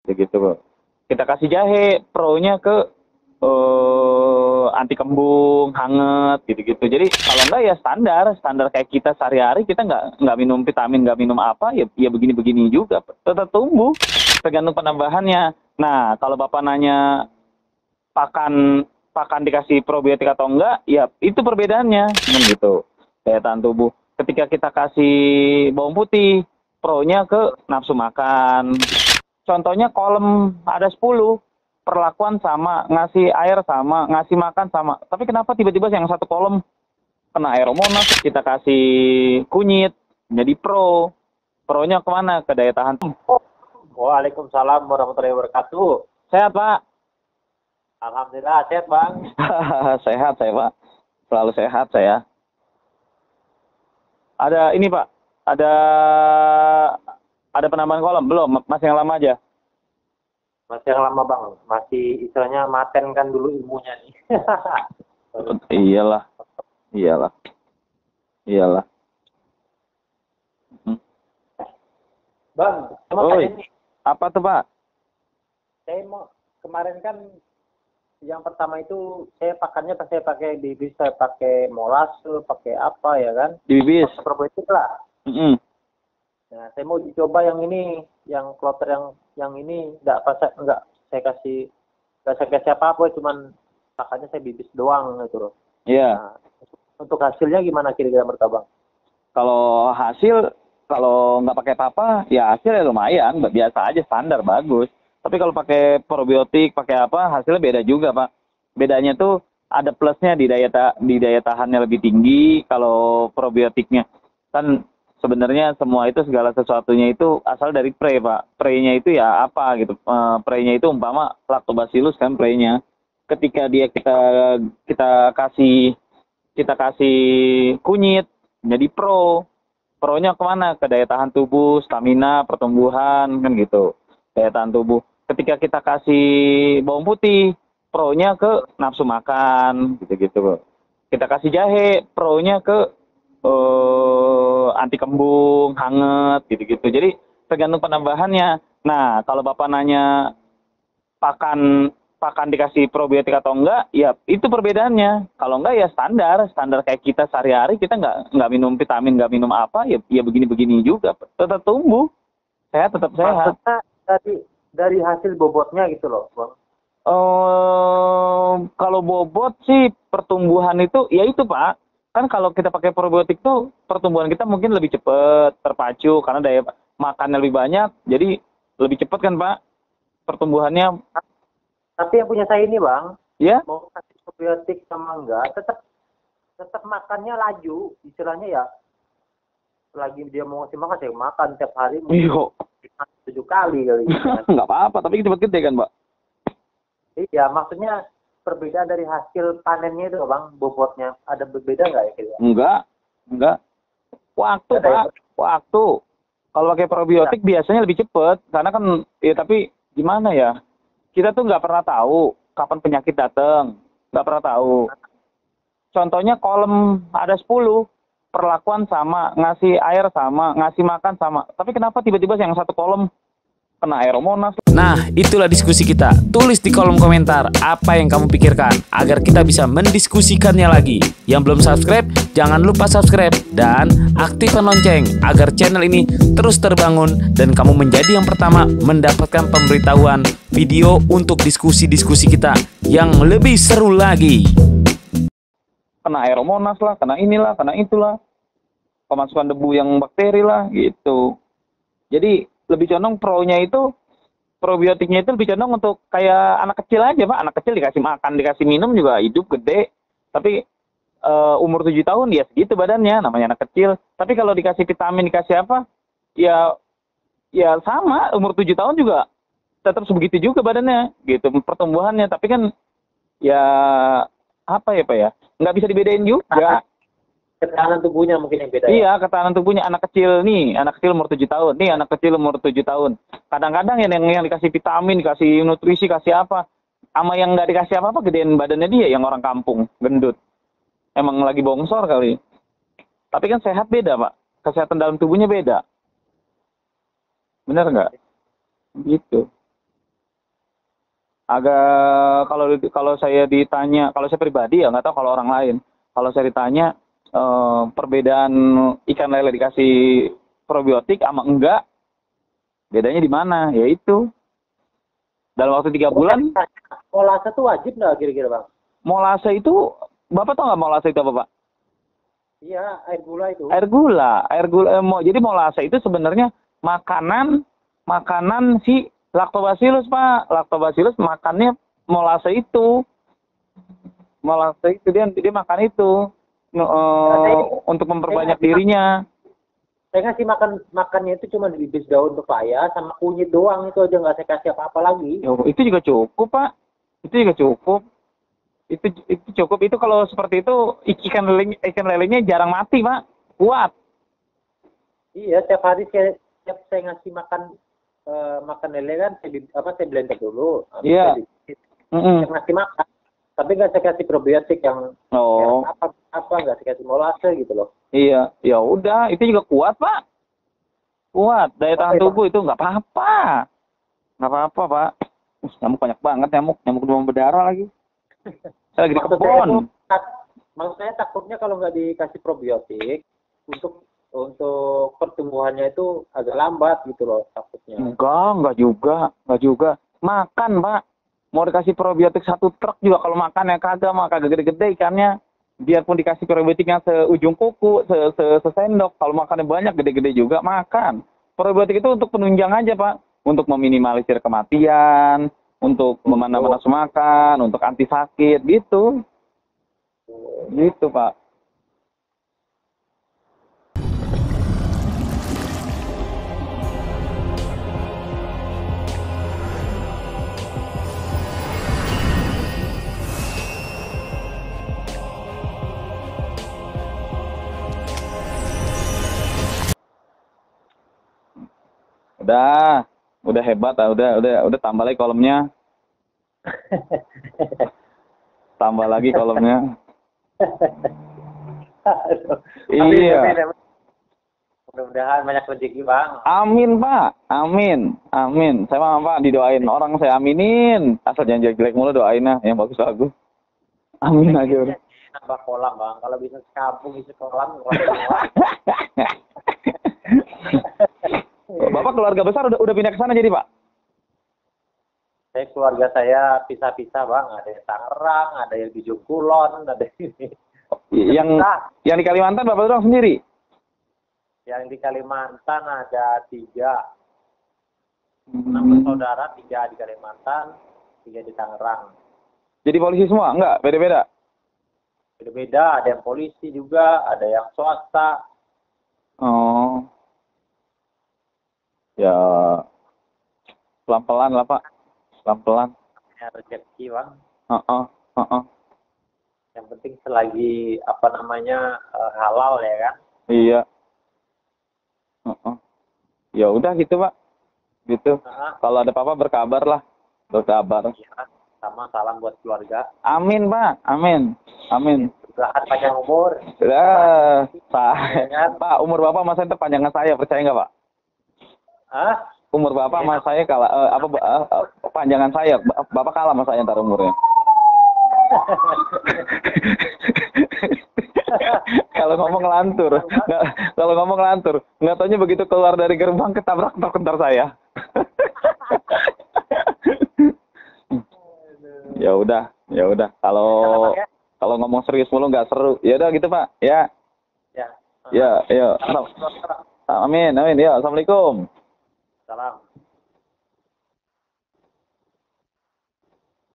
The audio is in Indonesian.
Begitu, Bro. Kita kasih jahe, pro-nya ke anti kembung, hangat, gitu-gitu. Jadi kalau enggak ya standar kayak kita sehari-hari, kita nggak minum vitamin, nggak minum apa, ya begini-begini juga, tetap tumbuh, tergantung penambahannya. Nah, kalau Bapak nanya pakan pakan dikasih probiotik atau enggak, ya itu perbedaannya, kan gitu. Daya tahan tubuh. Ketika kita kasih bawang putih, pro-nya ke nafsu makan. Contohnya kolom ada 10, perlakuan sama, ngasih air sama, ngasih makan sama. Tapi kenapa tiba-tiba yang satu kolom kena aeromonas, kita kasih kunyit, jadi pro. Pro-nya kemana? Ke daya tahan. Waalaikumsalam warahmatullahi wabarakatuh. Sehat, Pak? Alhamdulillah sehat bang. Sehat saya, Pak. Selalu sehat saya. Ada ini, Pak. Ada penambahan kolom? Belum, masih yang lama aja. Masih yang lama bang. Masih istilahnya maten kan dulu ilmunya nih. Iyalah, iyalah, iyalah. Bang, cuma Oi, tanya nih. apa tuh, Pak? Saya mau kemarin kan yang pertama itu saya pakannya saya pakai bibis, saya pakai molase, pakai apa ya kan? Di bibis. Pakai probiotik lah. Nah, saya mau dicoba yang ini, yang kloter yang ini enggak saya kasih apa-apa, cuman pakannya saya bibis doang gitu loh. Iya. Nah, untuk hasilnya gimana kira-kira menurut Abang? Kalau hasil, kalau nggak pakai apa, ya hasilnya lumayan, biasa aja, standar, bagus. Tapi kalau pakai probiotik, pakai apa, hasilnya beda juga, Pak. Bedanya tuh ada plusnya di daya tahannya lebih tinggi kalau probiotiknya. Kan sebenarnya semua itu, segala sesuatunya itu asal dari prei, Pak. Prei-nya itu ya apa gitu. Prei-nya itu umpama lactobacillus kan prei-nya. Ketika dia kita kasih kunyit, jadi pro-nya kemana? Ke daya tahan tubuh, stamina, pertumbuhan, kan gitu, daya tahan tubuh. Ketika kita kasih bawang putih, pro-nya ke nafsu makan, gitu-gitu. Kita kasih jahe, pro-nya ke anti kembung, hangat, gitu-gitu. Jadi tergantung penambahannya. Nah, kalau Bapak nanya pakan pakan dikasih probiotik atau enggak, ya itu perbedaannya. Kalau enggak ya standar kayak kita sehari-hari, kita nggak minum vitamin, nggak minum apa, ya begini-begini juga, tetap tumbuh, tetap sehat. Maksudnya dari hasil bobotnya gitu loh, Bang. Kalau bobot sih pertumbuhan itu, ya itu, Pak. Kan kalau kita pakai probiotik tuh pertumbuhan kita mungkin lebih cepat, terpacu karena daya makannya lebih banyak, jadi lebih cepat kan, Pak, pertumbuhannya. Tapi yang punya saya ini, Bang, Ya. mau kasih probiotik sama enggak, tetap makannya laju, istilahnya ya. Lagi dia mau ngasih makan, saya makan tiap hari Iyo. 7 kali kali. Nggak apa-apa, tapi cepat gede kan, Pak? Iya, maksudnya perbedaan dari hasil panennya itu, Bang, bobotnya ada berbeda nggak ya kira? Enggak. Waktu, Ada ya? Pak. Waktu. Kalau pakai probiotik biasanya lebih cepat, karena kan, ya tapi gimana ya? Kita tuh nggak pernah tahu kapan penyakit datang. Nggak pernah tahu. Contohnya kolom ada 10, perlakuan sama, ngasih air sama, ngasih makan sama. Tapi kenapa tiba-tiba yang satu kolom kena aeromonas? Nah, itulah diskusi kita. Tulis di kolom komentar apa yang kamu pikirkan agar kita bisa mendiskusikannya lagi. Yang belum subscribe, jangan lupa subscribe dan aktifkan lonceng agar channel ini terus terbangun dan kamu menjadi yang pertama mendapatkan pemberitahuan video untuk diskusi-diskusi kita yang lebih seru lagi. Kena aeromonas lah, kena inilah, kena itulah, pemasukan debu yang bakteri lah, gitu. Jadi lebih condong pro-nya itu, probiotiknya itu lebih condong untuk kayak anak kecil aja, Pak. Anak kecil dikasih makan, dikasih minum juga hidup gede. Tapi umur 7 tahun ya segitu badannya, namanya anak kecil. Tapi kalau dikasih vitamin, dikasih apa, ya sama, umur 7 tahun juga tetap sebegitu juga badannya, gitu, pertumbuhannya. Tapi kan ya apa ya, Pak ya, nggak bisa dibedain juga. Ketahanan tubuhnya mungkin yang beda. Iya, ketahanan tubuhnya anak kecil nih, anak kecil umur 7 tahun. Nih, anak kecil umur 7 tahun. Kadang-kadang yang dikasih vitamin, dikasih nutrisi, kasih apa, sama yang nggak dikasih apa-apa, gedein badannya dia, yang orang kampung, gendut. Emang lagi bongsor kali. Tapi kan sehat beda, Pak. Kesehatan dalam tubuhnya beda. Bener nggak? Gitu. agak kalau saya ditanya, kalau saya pribadi ya nggak tahu kalau orang lain. Kalau saya ditanya perbedaan ikan lele dikasih probiotik sama enggak, bedanya di mana? Ya itu dalam waktu 3 bulan. Molase tuh wajib nggak kira-kira Bang? Molase itu, Bapak tahu nggak molase itu apa, Pak? Iya, air gula itu. Air gula. Jadi molase itu sebenarnya makanan si Lactobacillus, Pak. Lactobacillus makannya molase itu. Molase itu dia makan itu untuk memperbanyak dirinya. Saya ngasih makannya itu cuma bibis daun pepaya sama kunyit doang, itu aja nggak saya kasih apa-apa lagi. Itu juga cukup, Pak. Itu juga cukup. Itu cukup. Itu kalau seperti itu ikan lelenya jarang mati, Pak. Kuat. Iya, tiap hari saya ngasih makan lele kan saya blender dulu. Iya. Saya ngasih makan. Tapi nggak saya kasih probiotik yang apa nggak saya kasih molase gitu loh. Iya, ya udah, itu juga kuat, Pak. Kuat, daya tahan tubuh itu nggak apa-apa. Nggak apa-apa, Pak. Nyamuk banyak banget, nyamuk demam berdarah lagi. Saya lagi di kebun. Maksud saya takutnya kalau nggak dikasih probiotik untuk pertumbuhannya itu agak lambat gitu loh takutnya. Enggak juga. Makan, Pak. Mau dikasih probiotik 1 truk juga kalau makan ya kagak gede-gede ikannya. Biarpun dikasih probiotiknya seujung kuku, sesendok, kalau makannya banyak gede-gede juga makan. Probiotik itu untuk penunjang aja, Pak. Untuk meminimalisir kematian, untuk memana-mana makan, untuk anti sakit gitu. Gitu, Pak. Udah hebat, udah tambah lagi kolomnya. Tambah lagi kolomnya. Iya. Mudah-mudahan banyak rezeki, Bang. Amin, Pak. Amin. Saya mah, Pak, didoain orang saya aminin. Asal jangan jelek mulu doainnya, yang bagus-bagus. Amin aja udah. Nambah kolam, Bang. Kalau bisa sekampung isi kolam. Bapak keluarga besar udah pindah ke sana jadi, Pak? Keluarga saya pisah-pisah, Bang. Ada yang Tangerang, ada yang di Jungkulon, ada ini. Yang di Kalimantan Bapak doang sendiri? Yang di Kalimantan ada 3. 6 bersaudara, 3 di Kalimantan, 3 di Tangerang. Jadi polisi semua? Enggak? Beda-beda? Beda-beda, ada yang polisi juga, ada yang swasta. Oh. Ya, pelan-pelan lah, Pak. Pelan-pelan. Ya, rezeki, Bang. Yang penting selagi halal ya kan. Iya. Ya udah gitu, Pak. Gitu. Kalau ada apa-apa berkabar lah. Berkabar. Iya. Sama salam buat keluarga. Amin, Pak. Amin. Mudah-mudahan panjang umur. Pak, umur Bapak sama saya panjangan saya, percaya nggak, Pak? Umur Bapak sama saya panjangan saya. Bapak kalah sama saya ntar umurnya. Kalau ngomong lantur, nggak taunya begitu keluar dari gerbang ketabrak truk ntar saya. Ya udah. Kalau ngomong serius mulu nggak seru. Ya udah gitu, Pak. Ya. Amin. Ya, assalamualaikum.